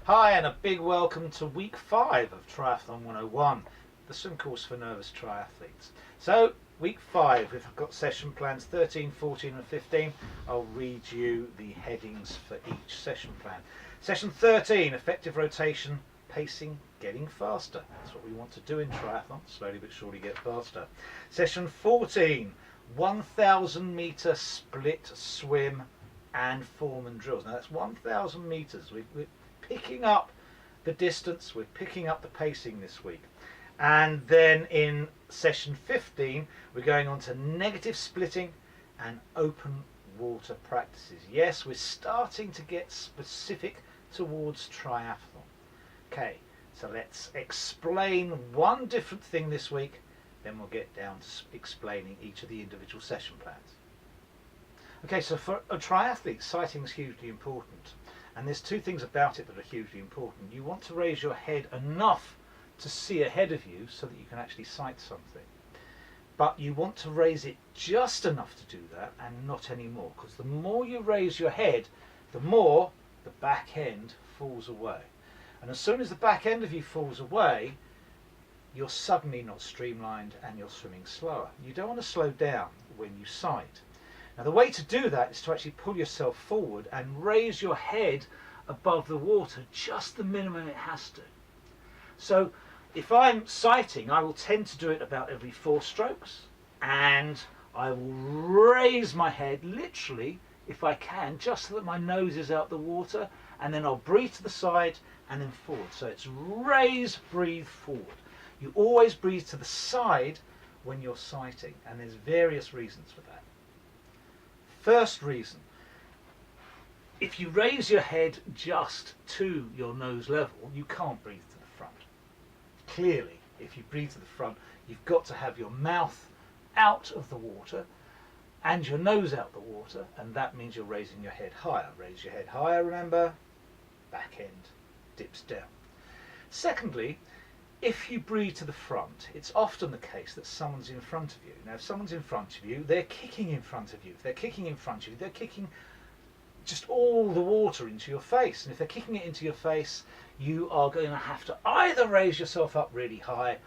Hi, and a big welcome to week 5 of Triathlon 101, the swim course for nervous triathletes. So, week 5, we've got session plans 13, 14 and 15. I'll read you the headings for each session plan. Session 13, effective rotation, pacing, getting faster. That's what we want to do in triathlon, slowly but surely get faster. Session 14, 1,000 metre split swim and form and drills. Now that's 1,000 metres. We're picking up the distance, we're picking up the pacing this week. And then in session 15 we're going on to negative splitting and open water practices. Yes, we're starting to get specific towards triathlon. Okay, so let's explain one different thing this week, then we'll get down to explaining each of the individual session plans. Okay, so for a triathlete, sighting is hugely important, and there's two things about it that are hugely important. You want to raise your head enough to see ahead of you so that you can actually sight something, but you want to raise it just enough to do that and not any more, because the more you raise your head, the more the back end falls away, and as soon as the back end of you falls away, you're suddenly not streamlined and you're swimming slower. You don't want to slow down when you sight. Now the way to do that is to actually pull yourself forward and raise your head above the water, just the minimum it has to. So if I'm sighting, I will tend to do it about every 4 strokes, and I will raise my head literally, if I can, just so that my nose is out the water, and then I'll breathe to the side and then forward. So it's raise, breathe, forward. You always breathe to the side when you're sighting, and there's various reasons for that. First reason, if you raise your head just to your nose level, you can't breathe to the front. Clearly, if you breathe to the front, you've got to have your mouth out of the water and your nose out the water, and that means you're raising your head higher. Raise your head higher, remember, back end dips down. Secondly, if you breathe to the front, it's often the case that someone's in front of you. Now, if someone's in front of you, they're kicking in front of you. If they're kicking in front of you, they're kicking just all the water into your face. And if they're kicking it into your face, you are going to have to either raise yourself up really high,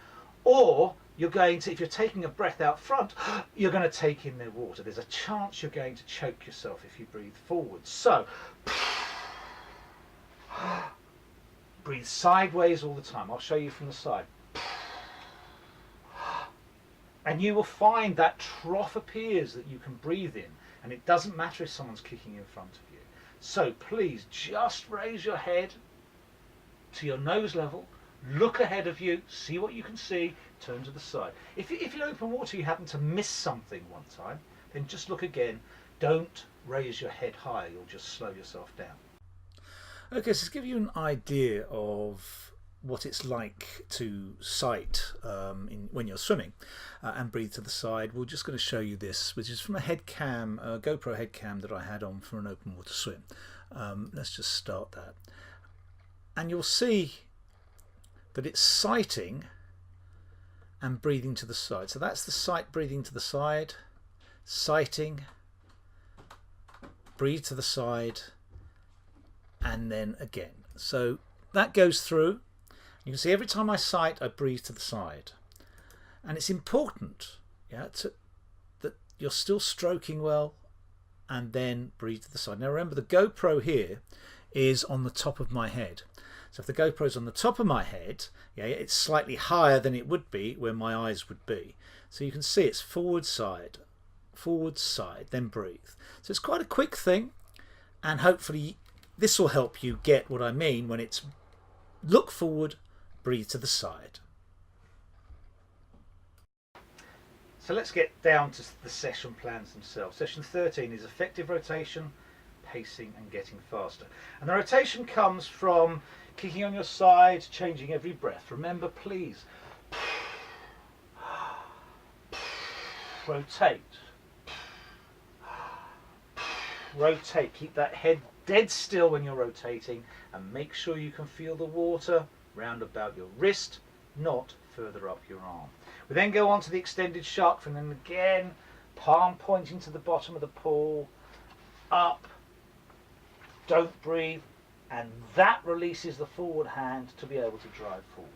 or you're going to, if you're taking a breath out front, you're going to take in their water. There's a chance you're going to choke yourself if you breathe forward. So, breathe sideways all the time. I'll show you from the side. And you will find that trough appears that you can breathe in, and it doesn't matter if someone's kicking in front of you. So please just raise your head to your nose level, look ahead of you, see what you can see, turn to the side. If in open water you happen to miss something one time, then just look again. Don't raise your head higher, you'll just slow yourself down. Okay, so to give you an idea of what it's like to sight when you're swimming and breathe to the side, we're just going to show you this, which is from a head cam, a GoPro head cam that I had on for an open water swim. Let's just start that. And you'll see that it's sighting and breathing to the side. So that's the sight, breathing to the side, sighting, breathe to the side, and then again. So that goes through. You can see every time I sight, I breathe to the side, and it's important, yeah, that you're still stroking well, and then breathe to the side. Now remember, the GoPro here is on the top of my head. So if the GoPro is on the top of my head, yeah, it's slightly higher than it would be where my eyes would be. So you can see it's forward side, then breathe. So it's quite a quick thing, and hopefully this will help you get what I mean when it's look forward, breathe to the side. So let's get down to the session plans themselves. Session 13 is effective rotation, pacing and getting faster. And the rotation comes from kicking on your side, changing every breath. Remember, please, rotate. Rotate, keep that head dead still when you're rotating, and make sure you can feel the water round about your wrist, not further up your arm. We then go on to the extended shark fin, and again, palm pointing to the bottom of the pool, up, don't breathe, and that releases the forward hand to be able to drive forward.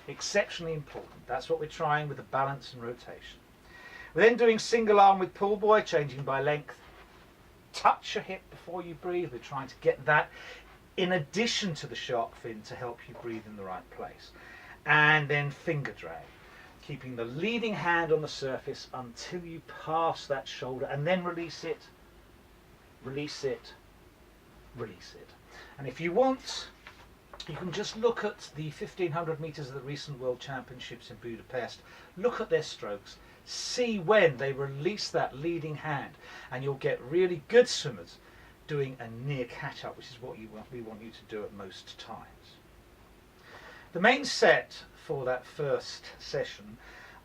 Exceptionally important. That's what we're trying with the balance and rotation. We're then doing single arm with pull buoy, changing by length. Touch your hip before you breathe. We're trying to get that in addition to the shark fin to help you breathe in the right place. And then finger drag, keeping the leading hand on the surface until you pass that shoulder, and then release it, release it, release it. And if you want, you can just look at the 1500 meters of the recent World Championships in Budapest, look at their strokes, see when they release that leading hand, and you'll get really good swimmers doing a near catch-up, which is what we want you to do at most times. The main set for that first session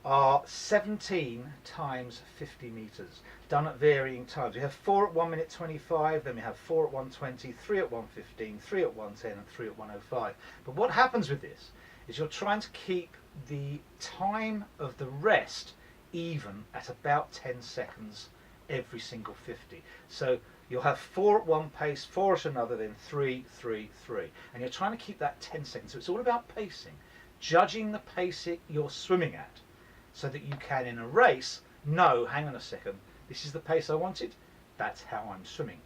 are 17 times 50 meters, done at varying times. We have 4 at 1 minute 25, then we have 4 at 120, 3 at 115, 3 at 110 and 3 at 105. But what happens with this is you're trying to keep the time of the rest even at about 10 seconds every single 50. So you'll have 4 at one pace, 4 at another, then 3, 3, 3. And you're trying to keep that 10 seconds. So it's all about pacing, judging the pace you're swimming at, so that you can, in a race, know, hang on a second, this is the pace I wanted, that's how I'm swimming.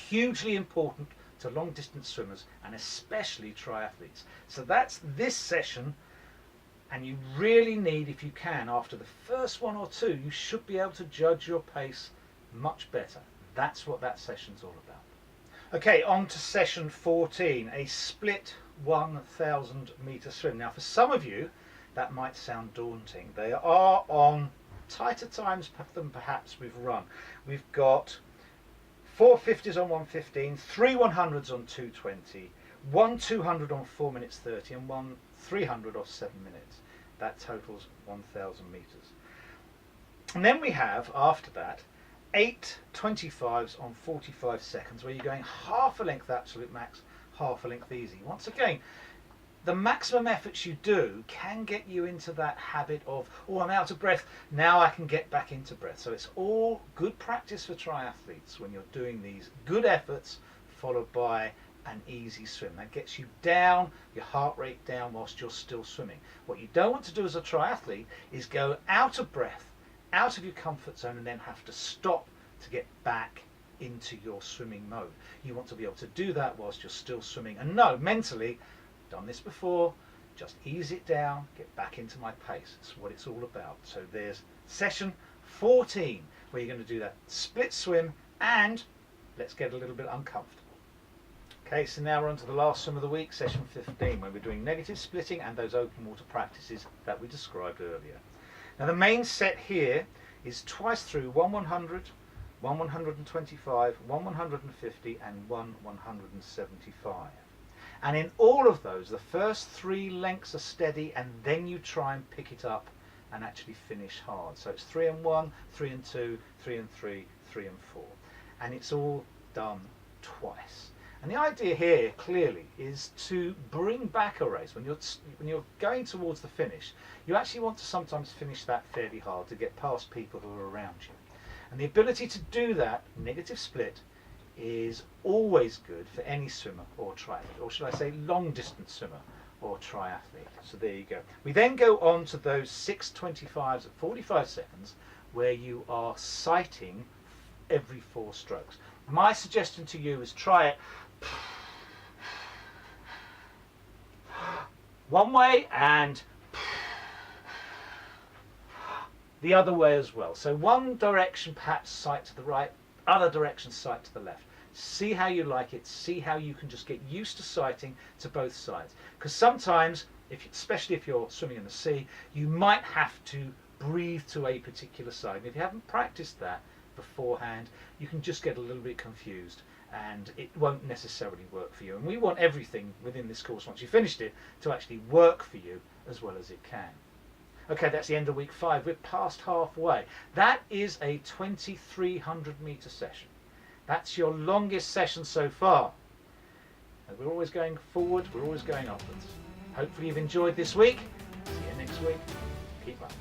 Hugely important to long distance swimmers, and especially triathletes. So that's this session, and you really need, if you can, after the first one or two, you should be able to judge your pace much better. That's what that session's all about. Okay, on to session 14, a split 1,000 meter swim. Now for some of you, that might sound daunting. They are on tighter times than perhaps we've run. We've got 4 50s on 115, 3 100s on 220, 1 200 on 4 minutes 30 and 1 300 off 7 minutes. That totals 1,000 meters. And then we have, after that, 8 25s on 45 seconds, where you're going half a length absolute max, half a length easy. Once again, the maximum efforts you do can get you into that habit of, oh, I'm out of breath, now I can get back into breath. So it's all good practice for triathletes when you're doing these good efforts followed by an easy swim. That gets you down, your heart rate down whilst you're still swimming. What you don't want to do as a triathlete is go out of breath, out of your comfort zone, and then have to stop to get back into your swimming mode. You want to be able to do that whilst you're still swimming, and know mentally, done this before, just ease it down, get back into my pace. That's what it's all about. So there's session 14, where you're going to do that split swim, and let's get a little bit uncomfortable. Okay, so now we're on to the last swim of the week, session 15, where we're doing negative splitting and those open water practices that we described earlier. Now the main set here is twice through 1 100, 1 125, 1 150 and 1 175. And in all of those, the first 3 lengths are steady, and then you try and pick it up and actually finish hard. So it's 3 and 1, 3 and 2, 3 and 3, 3 and 4. And it's all done twice. And the idea here, clearly, is to bring back a race. When you're going towards the finish, you actually want to sometimes finish that fairly hard to get past people who are around you. And the ability to do that, negative split, is always good for any swimmer or triathlete, or should I say long distance swimmer or triathlete. So there you go. We then go on to those 6 25s at 45 seconds, where you are sighting every 4 strokes. My suggestion to you is try it one way and the other way as well. So one direction perhaps sight to the right, other direction sight to the left. See how you like it, see how you can just get used to sighting to both sides. Because sometimes, especially if you're swimming in the sea, you might have to breathe to a particular side. And if you haven't practiced that beforehand, you can just get a little bit confused and it won't necessarily work for you. And we want everything within this course, once you've finished it, to actually work for you as well as it can. Okay, that's the end of week 5. We're past halfway. That is a 2,300 meter session. That's your longest session so far. And we're always going forward, we're always going upwards. Hopefully you've enjoyed this week. See you next week. Keep up.